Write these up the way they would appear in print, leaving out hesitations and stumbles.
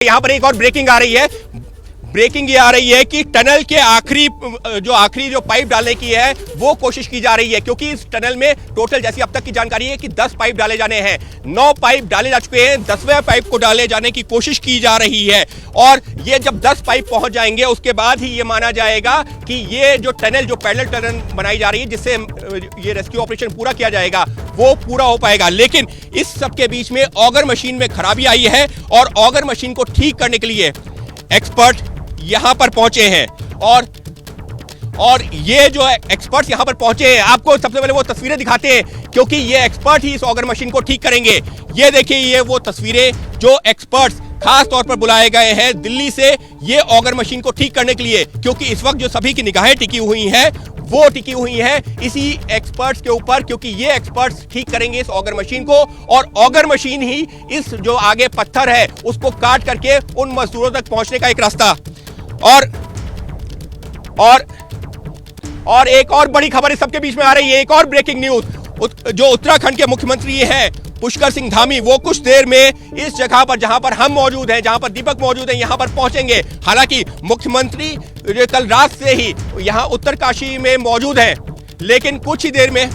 यहां पर एक और ब्रेकिंग आ रही है। ब्रेकिंग ये आ रही है कि टनल के आखिरी जो पाइप डालने की है वो कोशिश की जा रही है, क्योंकि इस टनल में टोटल जैसी अब तक की जानकारी है कि 10 पाइप डाले जाने हैं। 9 पाइप डाले जा चुके हैं, 10वें पाइप को डाले जाने की कोशिश की जा रही है। और ये जब 10 पाइप पहुंच जाएंगे उसके बाद ही ये माना जाएगा कि ये जो टनल, जो पैरेलल टनल बनाई जा रही है जिससे ये रेस्क्यू ऑपरेशन पूरा किया जाएगा, वो पूरा हो पाएगा। लेकिन इस सब के बीच में ऑगर मशीन में खराबी आई है और ऑगर मशीन को ठीक करने के लिए एक्सपर्ट यहां पर पहुंचे हैं। और ये जो एक्सपर्ट्स यहां पर पहुंचे हैं, आपको सबसे पहले वो तस्वीरें दिखाते हैं, क्योंकि ये एक्सपर्ट ही इस ऑगर मशीन को ठीक करेंगे। ये देखिए, ये वो तस्वीरें जो एक्सपर्ट्स खास तौर पर बुलाए गए हैं दिल्ली से ये ऑगर मशीन को ठीक करने के लिए, क्योंकि इस वक्त जो सभी की निगाहें टिकी हुई हैं वो टिकी हुई है इसी एक्सपर्ट्स के ऊपर, क्योंकि ये एक्सपर्ट्स ठीक करेंगे इस ऑगर मशीन को। और ऑगर मशीन ही इस जो आगे पत्थर है उसको काट करके उन मजदूरों तक पहुंचने का एक रास्ता। और एक और बड़ी खबर इस सबके बीच में आ रही है, एक और ब्रेकिंग न्यूज। जो उत्तराखंड के मुख्यमंत्री हैं पुष्कर सिंह धामी, वो कुछ देर में इस जगह पर जहां पर हम मौजूद हैं, जहां पर दीपक मौजूद हैं, यहां पर पहुंचेंगे। हालांकि मुख्यमंत्री कल रात से ही यहां उत्तरकाशी में मौजूद हैं, लेकिन कुछ ही देर में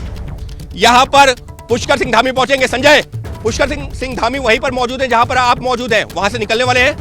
यहां पर पुष्कर सिंह धामी पहुंचेंगे। संजय, पुष्कर सिंह धामी वहीं पर मौजूद हैं जहां पर आप मौजूद हैं, वहां से निकलने वाले हैं।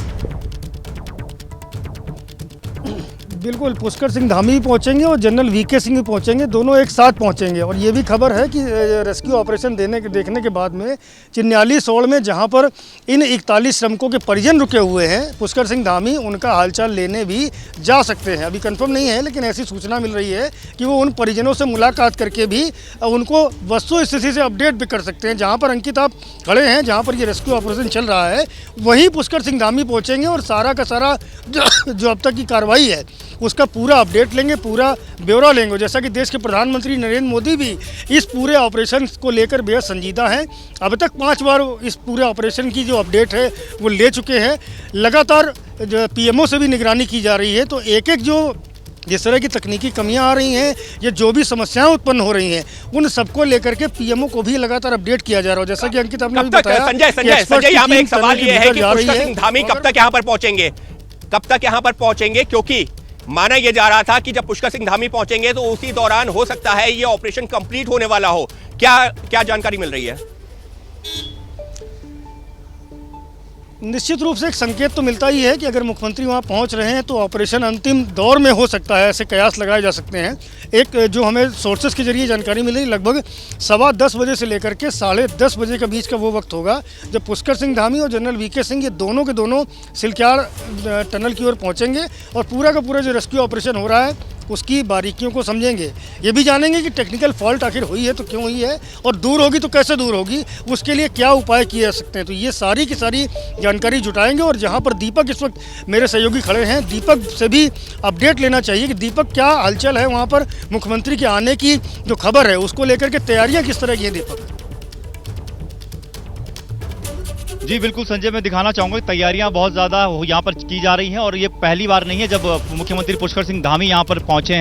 बिल्कुल, पुष्कर सिंह धामी भी पहुंचेंगे और जनरल वीके सिंह भी पहुंचेंगे, दोनों एक साथ पहुंचेंगे। और ये भी खबर है कि रेस्क्यू ऑपरेशन देखने के बाद में चिन्याली सोड़ में जहां पर इन 41 श्रमिकों के परिजन रुके हुए हैं, पुष्कर सिंह धामी उनका हालचाल लेने भी जा सकते हैं। अभी कंफर्म नहीं है, लेकिन ऐसी सूचना मिल रही है कि वो उन परिजनों से मुलाकात करके भी उनको वस्तु स्थिति से अपडेट भी कर सकते हैं। जहाँ पर अंकित आप खड़े हैं, जहाँ पर ये रेस्क्यू ऑपरेशन चल रहा है, वहीं पुष्कर सिंह धामी पहुँचेंगे और सारा का सारा जो अब तक की कार्रवाई है उसका पूरा अपडेट लेंगे, पूरा ब्यौरा लेंगे। जैसा कि देश के प्रधानमंत्री नरेंद्र मोदी भी इस पूरे ऑपरेशन को लेकर बेहद संजीदा हैं। अब तक 5 बार इस पूरे ऑपरेशन की जो अपडेट है वो ले चुके हैं। लगातार पीएमओ से भी निगरानी की जा रही है। तो एक जो जिस तरह की तकनीकी कमियां आ रही हैं, ये जो भी समस्याएं उत्पन्न हो रही हैं, उन सबको लेकर के पीएमओ को भी लगातार अपडेट किया जा रहा है। जैसा कि अंकित आपने बताया, संजय यहाँ पे एक सवाल ये है कि पुष्कर सिंह धामी कब तक यहाँ पर पहुंचेंगे, क्योंकि माना यह जा रहा था कि जब पुष्कर सिंह धामी पहुंचेंगे तो उसी दौरान हो सकता है ये ऑपरेशन कंप्लीट होने वाला हो। क्या जानकारी मिल रही है? निश्चित रूप से एक संकेत तो मिलता ही है कि अगर मुख्यमंत्री वहां पहुंच रहे हैं तो ऑपरेशन अंतिम दौर में हो सकता है, ऐसे कयास लगाए जा सकते हैं। एक जो हमें सोर्सेज के जरिए जानकारी मिली, लगभग 10:15 बजे से लेकर के 10:30 बजे के बीच का वो वक्त होगा जब पुष्कर सिंह धामी और जनरल वीके सिंह ये दोनों के दोनों सिलक्यार टनल की ओर पहुँचेंगे और पूरा का पूरा जो रेस्क्यू ऑपरेशन हो रहा है उसकी बारीकियों को समझेंगे। ये भी जानेंगे कि टेक्निकल फॉल्ट आखिर हुई है तो क्यों हुई है, और दूर होगी तो कैसे दूर होगी, उसके लिए क्या उपाय किए जा सकते हैं। तो ये सारी की सारी जानकारी जुटाएंगे। और जहां पर दीपक इस वक्त मेरे सहयोगी खड़े हैं, दीपक से भी अपडेट लेना चाहिए कि दीपक क्या हलचल है वहां पर, मुख्यमंत्री के आने की जो खबर है उसको लेकर के तैयारियाँ किस तरह की है दीपक? जी बिल्कुल संजय, मैं दिखाना चाहूँगा तैयारियां बहुत ज़्यादा यहाँ पर की जा रही हैं और ये पहली बार नहीं है जब मुख्यमंत्री पुष्कर सिंह धामी यहाँ पर पहुँच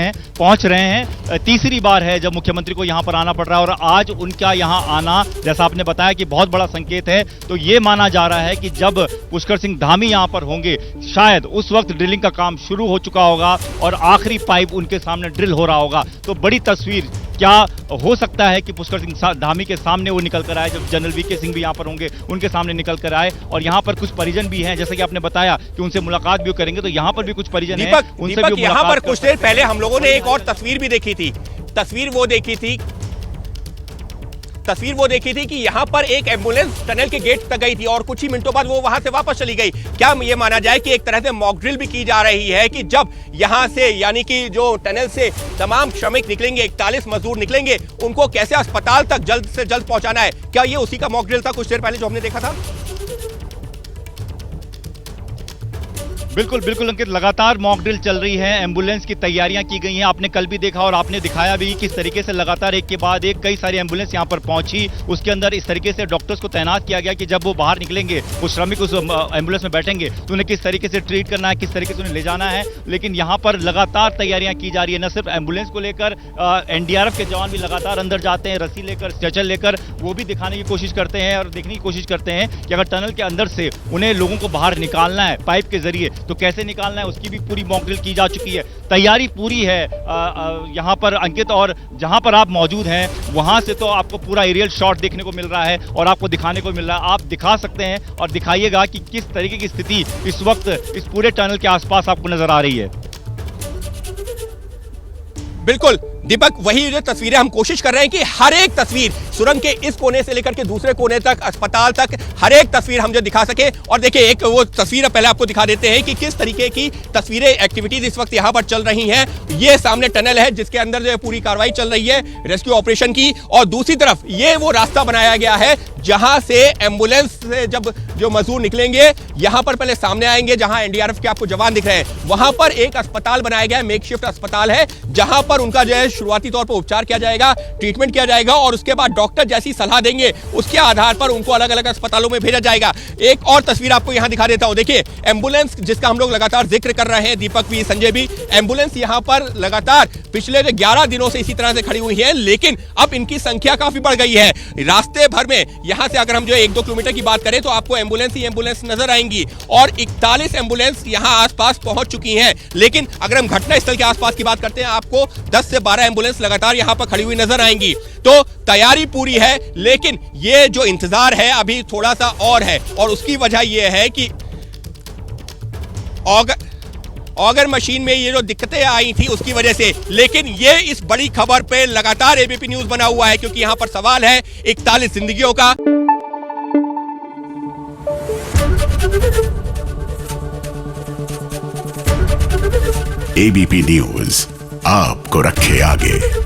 रहे हैं। तीसरी बार है जब मुख्यमंत्री को यहाँ पर आना पड़ रहा है और आज उनका यहाँ आना, जैसा आपने बताया, कि बहुत बड़ा संकेत है। तो ये माना जा रहा है कि जब पुष्कर सिंह धामी यहाँ पर होंगे शायद उस वक्त ड्रिलिंग का काम शुरू हो चुका होगा और आखिरी पाइप उनके सामने ड्रिल हो रहा होगा। तो बड़ी तस्वीर क्या हो सकता है कि पुष्कर सिंह धामी के सामने वो निकल कर आए, जब जनरल वीके सिंह भी यहाँ पर होंगे उनके सामने निकल कर आए। और यहाँ पर कुछ परिजन भी हैं, जैसे कि आपने बताया कि उनसे मुलाकात भी करेंगे, तो यहाँ पर भी कुछ परिजन हैं, उनसे भी यहाँ पर कुछ देर पहले हम लोगों ने एक और तस्वीर भी देखी थी। तस्वीर वो देखी थी कि यहाँ पर एक एम्बुलेंस टनल के गेट तक गई थी और कुछ ही मिनटों बाद वो वहां से वापस चली गई। क्या ये माना जाए कि एक तरह से मॉक ड्रिल भी की जा रही है कि जब यहाँ से, यानी कि जो टनल से तमाम श्रमिक निकलेंगे, 41 मजदूर निकलेंगे, उनको कैसे अस्पताल तक जल्द से जल्द पहुंचाना है? क्या ये उसी का मॉक ड्रिल था कुछ देर पहले जो हमने देखा था? बिल्कुल बिल्कुल अंकित, लगातार मॉक ड्रिल चल रही है, एम्बुलेंस की तैयारियां की गई हैं। आपने कल भी देखा और आपने दिखाया भी किस तरीके से लगातार एक के बाद एक कई सारी एम्बुलेंस यहां पर पहुंची। उसके अंदर इस तरीके से डॉक्टर्स को तैनात किया गया कि जब वो बाहर निकलेंगे, वो श्रमिक उस एम्बुलेंस में बैठेंगे तो उन्हें किस तरीके से ट्रीट करना है, किस तरीके से उन्हें ले जाना है। लेकिन यहाँ पर लगातार तैयारियां की जा रही है, न सिर्फ एम्बुलेंस को लेकर, एनडीआरएफ के जवान भी लगातार अंदर जाते हैं, रस्सी लेकर, स्ट्रेचर लेकर, वो भी दिखाने की कोशिश करते हैं और देखने की कोशिश करते हैं कि अगर टनल के अंदर से उन्हें लोगों को बाहर निकालना है पाइप के जरिए तो कैसे निकालना है, उसकी भी पूरी मॉक ड्रिल की जा चुकी है। तैयारी पूरी है यहाँ पर अंकित, और जहाँ पर आप मौजूद हैं वहाँ से तो आपको पूरा एरियल शॉट देखने को मिल रहा है और आपको दिखाने को मिल रहा है। आप दिखा सकते हैं और दिखाइएगा कि किस तरीके की स्थिति इस वक्त इस पूरे टनल के आसपास आपको नजर आ रही है। बिल्कुल दीपक, वही जो तस्वीरें हम कोशिश कर रहे हैं कि हर एक तस्वीर सुरंग के इस कोने से लेकर के दूसरे कोने तक, अस्पताल तक, हर एक तस्वीर हम जो दिखा सके। और देखिए, एक वो तस्वीर पहले आपको दिखा देते हैं कि किस तरीके की तस्वीरें, एक्टिविटीज इस वक्त यहां पर चल रही हैं। ये सामने टनल है जिसके अंदर जो पूरी कार्रवाई चल रही है रेस्क्यू ऑपरेशन की, और दूसरी तरफ ये वो रास्ता बनाया गया है जहां से एम्बुलेंस से जब जो मजदूर निकलेंगे, यहां पर पहले सामने आएंगे जहां एनडीआरएफ के आपको जवान दिख रहे हैं, वहां पर एक अस्पताल बनाया गया है, मेकशिफ्ट अस्पताल है, जहां पर उनका जो है शुरुआती तौर पर उपचार किया जाएगा, ट्रीटमेंट किया जाएगा, और उसके बाद डॉक्टर जैसी सलाह देंगे उसके आधार पर उनको अलग अलग अस्पतालों में भेजा जाएगा। एक और तस्वीर आपको यहां दिखा देता हूं। देखिए, एम्बुलेंस जिसका हम लोग लगातार जिक्र कर रहे हैं, दीपक भी, संजय भी, एम्बुलेंस यहां पर लगातार पिछले 11 दिनों से इसी तरह से खड़ी हुई है, लेकिन अब इनकी संख्या काफी बढ़ गई है। रास्ते भर में यहां से अगर हम जो 1-2 किलोमीटर की बात करें तो आपको एम्बुलेंस ही एम्बुलेंस नजर आएंगी, और 41 एम्बुलेंस यहां आसपास पहुंच चुकी हैं। लेकिन अगर हम घटनास्थल के आसपास की बात करते हैं, आपको 10 से 12 एम्बुलेंस लगातार यहां पर खड़ी हुई नजर आएंगी। तो तैयारी पूरी है, लेकिन ये जो इंतजार है अभी थोड़ा सा और है, और उसकी वजह यह है कि ऑगर मशीन में ये जो दिक्कतें आई थी उसकी वजह से। लेकिन ये इस बड़ी खबर पे लगातार एबीपी न्यूज बना हुआ है, क्योंकि यहां पर सवाल है 41 जिंदगियों का। एबीपी न्यूज आपको रखे आगे।